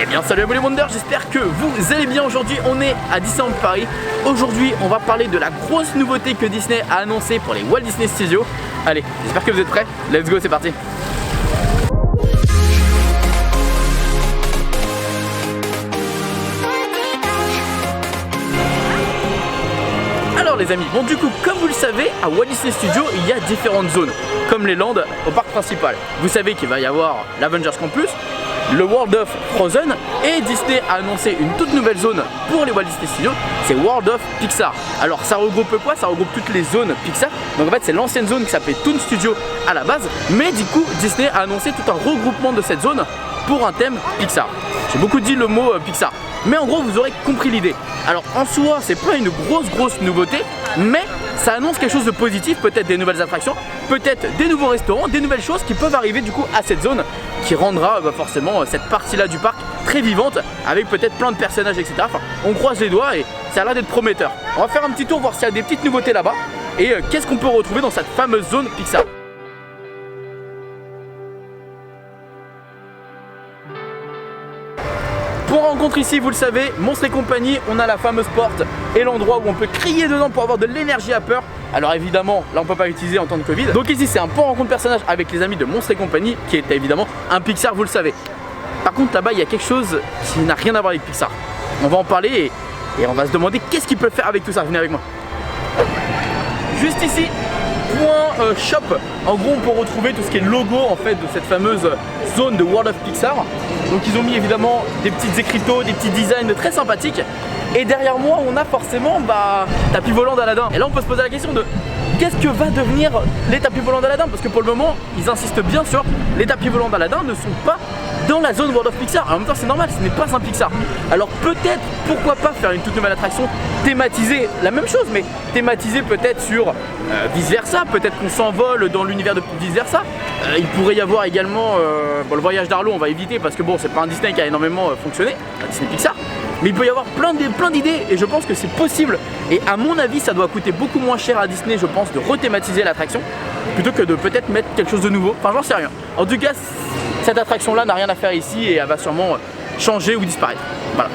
Eh bien salut à vous les Wonders, j'espère que vous allez bien. Aujourd'hui on est à Disneyland Paris. Aujourd'hui on va parler de la grosse nouveauté que Disney a annoncée pour les Walt Disney Studios. Allez, j'espère que vous êtes prêts, let's go, c'est parti. Alors les amis, bon du coup comme vous le savez, à Walt Disney Studios il y a différentes zones, comme les lands au parc principal. Vous savez qu'il va y avoir l'Avengers Campus, le World of Frozen, et Disney a annoncé une toute nouvelle zone pour les Walt Disney Studios, c'est World of Pixar. Alors ça regroupe quoi? Ça regroupe toutes les zones Pixar. Donc en fait c'est l'ancienne zone qui s'appelait Toon Studio à la base, mais du coup Disney a annoncé tout un regroupement de cette zone pour un thème Pixar. J'ai beaucoup dit le mot Pixar, mais en gros vous aurez compris l'idée. Alors en soi c'est pas une grosse nouveauté, mais ça annonce quelque chose de positif, peut-être des nouvelles attractions, peut-être des nouveaux restaurants, des nouvelles choses qui peuvent arriver du coup à cette zone qui rendra forcément cette partie-là du parc très vivante avec peut-être plein de personnages, etc. Enfin, on croise les doigts et ça a l'air d'être prometteur. On va faire un petit tour voir s'il y a des petites nouveautés là-bas et qu'est-ce qu'on peut retrouver dans cette fameuse zone Pixar. Pour rencontre ici, vous le savez, Monstres et compagnie, on a la fameuse porte et l'endroit où on peut crier dedans pour avoir de l'énergie à peur. Alors évidemment, là on peut pas l'utiliser en temps de Covid. Donc ici c'est un point rencontre personnage avec les amis de Monstres et compagnie, qui est évidemment un Pixar, vous le savez. Par contre là-bas il y a quelque chose qui n'a rien à voir avec Pixar. On va en parler et on va se demander qu'est-ce qu'il peut faire avec tout ça. Venez avec moi. Juste ici, point shop. En gros on peut retrouver tout ce qui est logo en fait de cette fameuse zone de World of Pixar. Donc ils ont mis évidemment des petites écriteaux, des petits designs très sympathiques. Et derrière moi on a forcément tapis volant d'Aladin. Et là on peut se poser la question de qu'est-ce que va devenir les tapis volants d'Aladin, parce que pour le moment ils insistent bien sur les tapis volants d'Aladin ne sont pas dans la zone World of Pixar. En même temps c'est normal, ce n'est pas un Pixar. Alors peut-être, pourquoi pas faire une toute nouvelle attraction thématisée, la même chose mais thématisée peut-être sur vice versa, peut-être qu'on s'envole dans l'univers de vice versa. Il pourrait y avoir également le voyage d'Arlo, on va éviter parce que bon c'est pas un Disney qui a énormément fonctionné, un Disney Pixar. Mais il peut y avoir plein d'idées et je pense que c'est possible. Et à mon avis ça doit coûter beaucoup moins cher à Disney, je pense, de rethématiser l'attraction plutôt que de peut-être mettre quelque chose de nouveau. Enfin j'en sais rien. En tout cas cette attraction là n'a rien à faire ici et elle va sûrement changer ou disparaître. Voilà.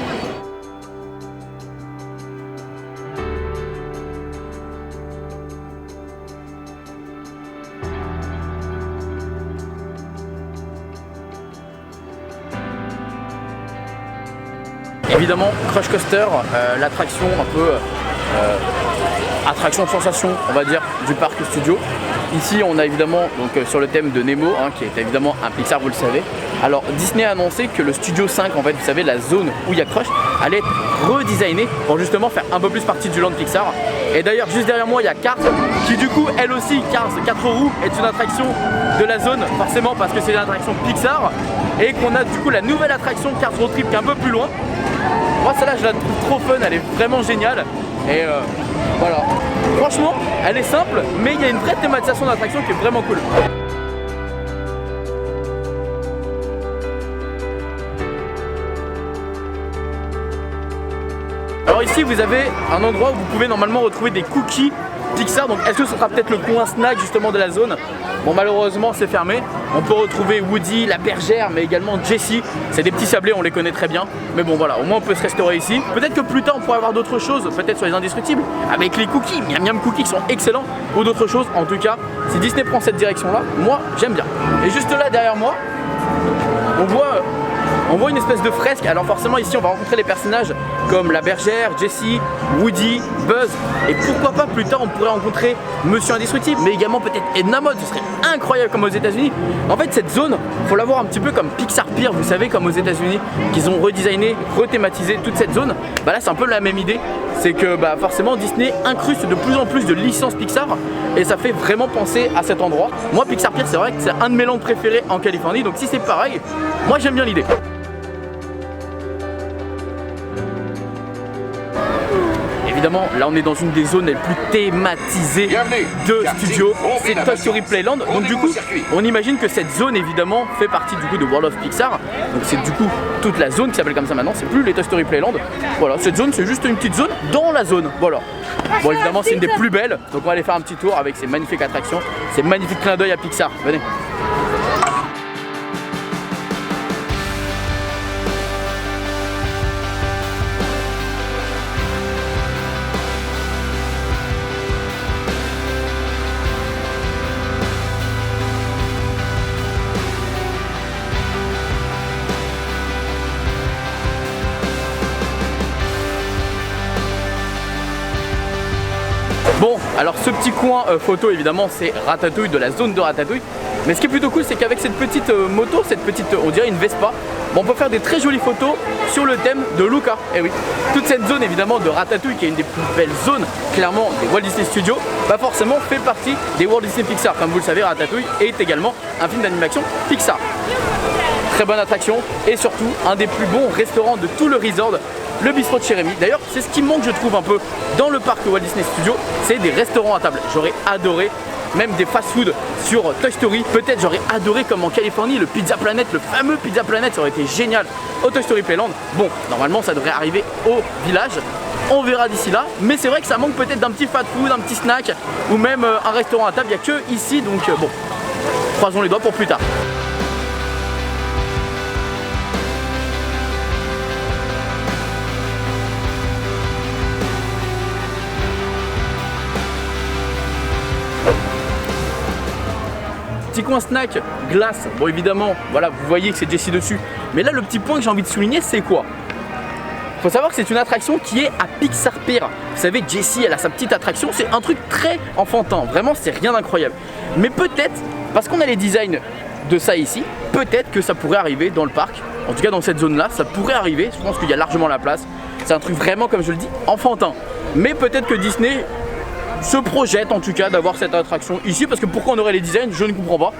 Évidemment Crush Coaster, l'attraction un peu attraction de sensation on va dire du parc studio. Ici on a évidemment donc sur le thème de Nemo qui est évidemment un Pixar, vous le savez. Alors Disney a annoncé que le Studio 5 en fait, vous savez, la zone où il y a Crush allait être redesignée pour justement faire un peu plus partie du land Pixar. Et d'ailleurs juste derrière moi il y a Cars qui du coup elle aussi, Cars 4 roues, est une attraction de la zone forcément parce que c'est une attraction Pixar. Et qu'on a du coup la nouvelle attraction Cars Road Trip qui est un peu plus loin. Moi celle-là je la trouve trop fun, elle est vraiment géniale. Et voilà, franchement elle est simple mais il y a une vraie thématisation d'attraction qui est vraiment cool. Alors ici vous avez un endroit où vous pouvez normalement retrouver des cookies Pixar. Donc est-ce que ce sera peut-être le coin snack justement de la zone? Bon malheureusement c'est fermé. On peut retrouver Woody, la bergère, mais également Jessie. C'est des petits sablés, on les connaît très bien. Mais bon voilà, au moins on peut se restaurer ici. Peut-être que plus tard on pourrait avoir d'autres choses, peut-être sur les indestructibles, avec les cookies, miam miam cookies qui sont excellents, ou d'autres choses. En tout cas, si Disney prend cette direction là, moi j'aime bien. Et juste là derrière moi, on voit une espèce de fresque. Alors forcément ici on va rencontrer les personnages comme la bergère, Jessie, Woody, Buzz. Et pourquoi pas plus tard on pourrait rencontrer Monsieur Indestructible, mais également peut-être Edna Mode. Ce serait incroyable comme aux États-Unis. En fait cette zone, faut la voir un petit peu comme Pixar Pier, vous savez, comme aux États-Unis, qu'ils ont redesigné, rethématisé toute cette zone. Bah là c'est un peu la même idée. C'est que forcément Disney incruste de plus en plus de licences Pixar et ça fait vraiment penser à cet endroit. Moi Pixar Pier c'est vrai que c'est un de mes lands préférés en Californie, donc si c'est pareil, moi j'aime bien l'idée. Évidemment, là on est dans une des zones les plus thématisées de studio, c'est Toy Story Playland. Donc du coup, on imagine que cette zone évidemment fait partie du coup de World of Pixar. Donc c'est du coup toute la zone qui s'appelle comme ça maintenant, c'est plus les Toy Story Playland. Voilà, cette zone c'est juste une petite zone dans la zone, voilà. Bon évidemment c'est une des plus belles, donc on va aller faire un petit tour avec ces magnifiques attractions, ces magnifiques clins d'œil à Pixar, venez. Bon, alors ce petit coin photo évidemment c'est Ratatouille, de la zone de Ratatouille. Mais ce qui est plutôt cool c'est qu'avec cette petite moto, cette petite, on dirait une Vespa, bon, on peut faire des très jolies photos sur le thème de Luca. Et oui, toute cette zone évidemment de Ratatouille qui est une des plus belles zones clairement des Walt Disney Studios, bah forcément fait partie des Walt Disney Pixar. Comme vous le savez, Ratatouille est également un film d'animation Pixar. Très bonne attraction et surtout un des plus bons restaurants de tout le resort, le bistrot de chez Rémi. D'ailleurs c'est ce qui manque je trouve un peu dans le parc Walt Disney Studios, c'est des restaurants à table. J'aurais adoré même des fast-food sur Toy Story. Peut-être j'aurais adoré comme en Californie le Pizza Planet, le fameux Pizza Planet, ça aurait été génial au Toy Story Playland. Bon, normalement ça devrait arriver au village, on verra d'ici là, mais c'est vrai que ça manque peut-être d'un petit fast-food, un petit snack ou même un restaurant à table, il n'y a que ici, donc bon, croisons les doigts pour plus tard. Petit coin snack, glace, bon évidemment, voilà, vous voyez que c'est Jessie dessus. Mais là, le petit point que j'ai envie de souligner, c'est quoi? Faut savoir que c'est une attraction qui est à Pixar Pier. Vous savez, Jessie, elle a sa petite attraction, c'est un truc très enfantin, vraiment, c'est rien d'incroyable. Mais peut-être, parce qu'on a les designs de ça ici, peut-être que ça pourrait arriver dans le parc. En tout cas, dans cette zone-là, ça pourrait arriver. Je pense qu'il y a largement la place. C'est un truc vraiment, comme je le dis, enfantin. Mais peut-être que Disney se projette en tout cas d'avoir cette attraction ici, parce que pourquoi on aurait les designs, je ne comprends pas.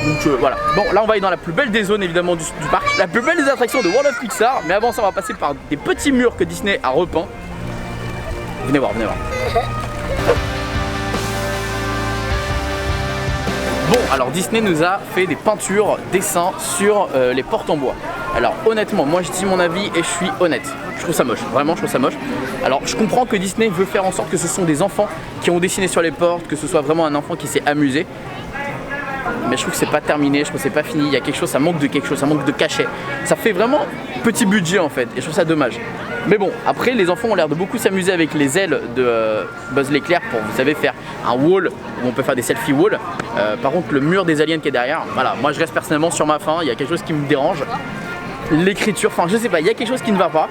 Donc voilà. Bon, là on va aller dans la plus belle des zones évidemment du parc, la plus belle des attractions de World of Pixar. Mais avant ça, on va passer par des petits murs que Disney a repeints. Venez voir, venez voir. Bon, alors Disney nous a fait des peintures, dessins sur les portes en bois. Alors honnêtement, moi je dis mon avis et je suis honnête. Je trouve ça moche, vraiment je trouve ça moche. Alors je comprends que Disney veut faire en sorte que ce sont des enfants qui ont dessiné sur les portes, que ce soit vraiment un enfant qui s'est amusé. Mais je trouve que c'est pas terminé, je trouve que c'est pas fini, il y a quelque chose, ça manque de quelque chose, ça manque de cachet. Ça fait vraiment petit budget en fait, et je trouve ça dommage. Mais bon, après les enfants ont l'air de beaucoup s'amuser avec les ailes de Buzz l'éclair pour, vous savez, faire un wall où on peut faire des selfie walls. Par contre le mur des aliens qui est derrière, voilà, moi je reste personnellement sur ma faim, il y a quelque chose qui me dérange. L'écriture, enfin je sais pas, il y a quelque chose qui ne va pas.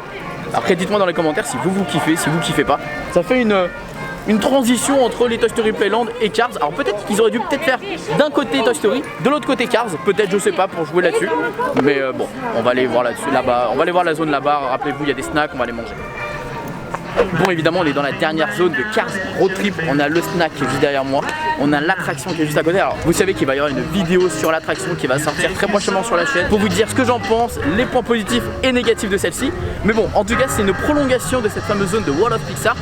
Après dites-moi dans les commentaires si vous kiffez, si vous kiffez pas. Ça fait une transition entre les Toy Story Playland et Cars. Alors peut-être qu'ils auraient dû faire d'un côté Toy Story, de l'autre côté Cars, peut-être, je sais pas, pour jouer là-dessus. Mais bon, on va aller voir là-dessus, là-bas, on va aller voir la zone là-bas, rappelez-vous, il y a des snacks, on va les manger. Bon évidemment on est dans la dernière zone de Cars Road Trip, on a le snack qui est juste derrière moi, on a l'attraction qui est juste à côté. Alors vous savez qu'il va y avoir une vidéo sur l'attraction qui va sortir très prochainement sur la chaîne pour vous dire ce que j'en pense, les points positifs et négatifs de celle-ci. Mais bon, en tout cas c'est une prolongation de cette fameuse zone de World of Pixar.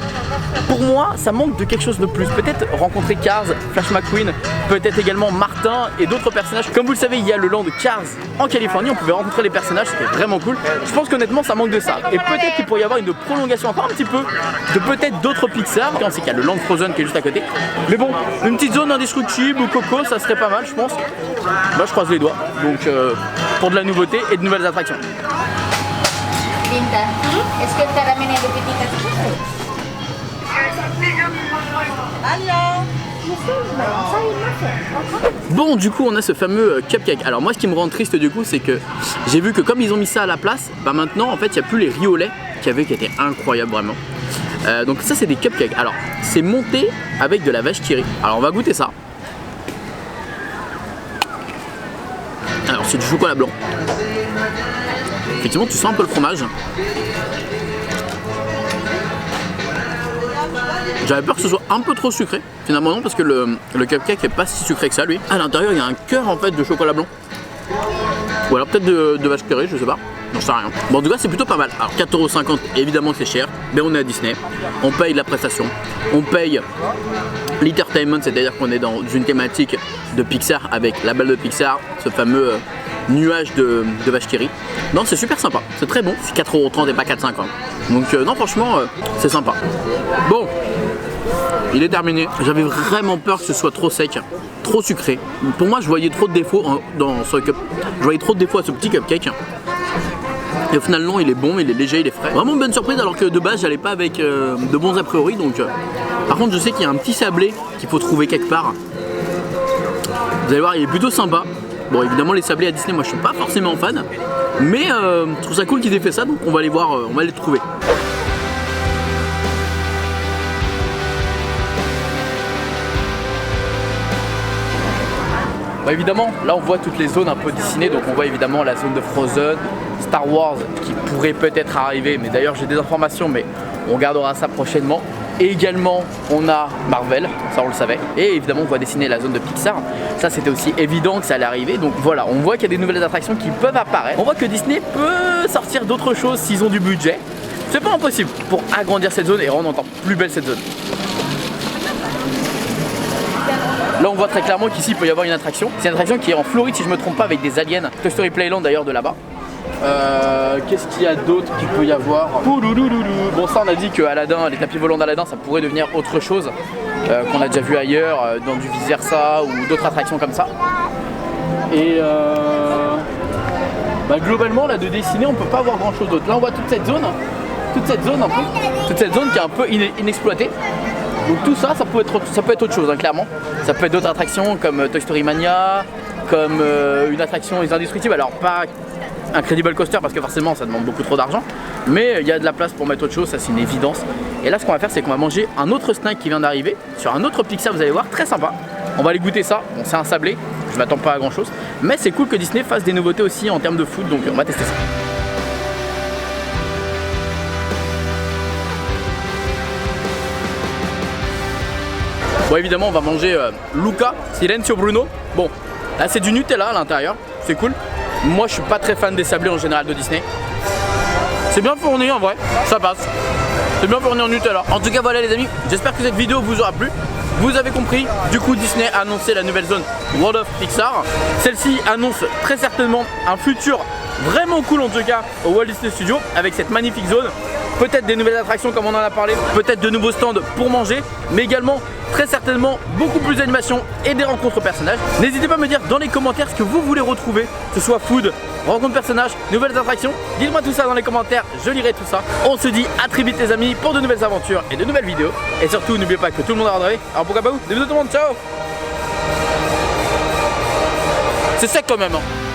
Pour moi ça manque de quelque chose de plus, peut-être rencontrer Cars, Flash McQueen, peut-être également Martin et d'autres personnages. Comme vous le savez, il y a le land de Cars en Californie, on pouvait rencontrer les personnages, c'était vraiment cool. Je pense qu'honnêtement ça manque de ça, et peut-être qu'il pourrait y avoir une prolongation encore un petit peu de peut-être d'autres Pixar, quand c'est qu'il y a le Land Frozen qui est juste à côté. Mais bon, une petite zone indestructible ou Coco, ça serait pas mal je pense. Moi je croise les doigts, donc pour de la nouveauté et de nouvelles attractions. Linda, est-ce que tu as ramené des petites Bon, du coup on a ce fameux cupcake. Alors moi ce qui me rend triste du coup, c'est que j'ai vu que comme ils ont mis ça à la place, bah maintenant en fait il n'y a plus les riz au lait qu'il y avait, qui étaient incroyables vraiment. Donc ça c'est des cupcakes. Alors c'est monté avec de la vache qui rit. Alors on va goûter ça. Alors c'est du chocolat blanc. Effectivement tu sens un peu le fromage. J'avais peur que ce soit un peu trop sucré. Finalement non, parce que le cupcake est pas si sucré que ça lui. À l'intérieur il y a un cœur en fait de chocolat blanc. Ou alors peut-être de vache qui rit, je sais pas. J'en sais rien. Bon en tout cas c'est plutôt pas mal. Alors 4,50 €, évidemment c'est cher, mais on est à Disney. On paye la prestation. On paye l'entertainment, c'est-à-dire qu'on est dans une thématique de Pixar avec la balle de Pixar, ce fameux nuage de vache qui rit. Non c'est super sympa, c'est très bon. C'est 4,30 € et pas 4,50 €. Donc non franchement c'est sympa. Bon, il est terminé. J'avais vraiment peur que ce soit trop sec, trop sucré. Pour moi je voyais trop de défauts dans ce cup. Je voyais trop de défauts à ce petit cupcake. Et au final non, il est bon, il est léger, il est frais. Vraiment une bonne surprise, alors que de base j'allais pas avec de bons a priori. Donc par contre je sais qu'il y a un petit sablé qu'il faut trouver quelque part. Vous allez voir, il est plutôt sympa. Bon évidemment les sablés à Disney moi je suis pas forcément fan, mais je trouve ça cool qu'ils aient fait ça, donc on va aller voir, on va les trouver. Bah évidemment, là on voit toutes les zones un peu Disney, donc on voit évidemment la zone de Frozen, Star Wars qui pourrait peut-être arriver, mais d'ailleurs j'ai des informations, mais on gardera ça prochainement. Et également on a Marvel, ça on le savait, et évidemment on voit dessiner la zone de Pixar, ça c'était aussi évident que ça allait arriver, donc voilà, on voit qu'il y a des nouvelles attractions qui peuvent apparaître. On voit que Disney peut sortir d'autres choses s'ils ont du budget, c'est pas impossible pour agrandir cette zone et rendre encore plus belle cette zone. Là on voit très clairement qu'ici il peut y avoir une attraction. C'est une attraction qui est en Floride si je me trompe pas, avec des aliens. Toy Story Playland d'ailleurs de là-bas. Qu'est-ce qu'il y a d'autre qu'il peut y avoir? Bon, ça on a dit que Aladdin, les tapis volants d'Aladdin, ça pourrait devenir autre chose qu'on a déjà vu ailleurs, dans du vice versa ou d'autres attractions comme ça. Et bah, globalement là de Disney on peut pas avoir grand chose d'autre. Là on voit toute cette zone un peu, toute cette zone qui est un peu inexploitée. Donc tout ça, ça peut être autre chose, hein, clairement. Ça peut être d'autres attractions comme Toy Story Mania, comme une attraction Les Indestructibles. Alors pas Incredible Coaster parce que forcément ça demande beaucoup trop d'argent, mais il y a de la place pour mettre autre chose, ça c'est une évidence. Et là ce qu'on va faire, c'est qu'on va manger un autre snack qui vient d'arriver sur un autre Pixar, vous allez voir, très sympa. On va aller goûter ça. Bon, c'est un sablé, je m'attends pas à grand chose, mais c'est cool que Disney fasse des nouveautés aussi en termes de food, donc on va tester ça. Bon, évidemment on va manger Luca, Silenzio Bruno. Bon, là c'est du Nutella à l'intérieur, c'est cool. Moi je suis pas très fan des sablés en général de Disney. C'est bien fourni en vrai, ça passe. C'est bien fourni en Nutella. En tout cas voilà les amis, j'espère que cette vidéo vous aura plu. Vous avez compris, du coup Disney a annoncé la nouvelle zone World of Pixar. Celle-ci annonce très certainement un futur vraiment cool en tout cas au Walt Disney Studios avec cette magnifique zone. Peut-être des nouvelles attractions comme on en a parlé, peut-être de nouveaux stands pour manger, mais également très certainement beaucoup plus d'animation et des rencontres personnages. N'hésitez pas à me dire dans les commentaires ce que vous voulez retrouver, que ce soit food, rencontres personnages, nouvelles attractions. Dites-moi tout ça dans les commentaires, je lirai tout ça. On se dit à très vite les amis pour de nouvelles aventures et de nouvelles vidéos. Et surtout n'oubliez pas que tout le monde a rêvé. Alors pourquoi pas vous? Des bisous tout le monde, ciao. C'est sec quand même hein.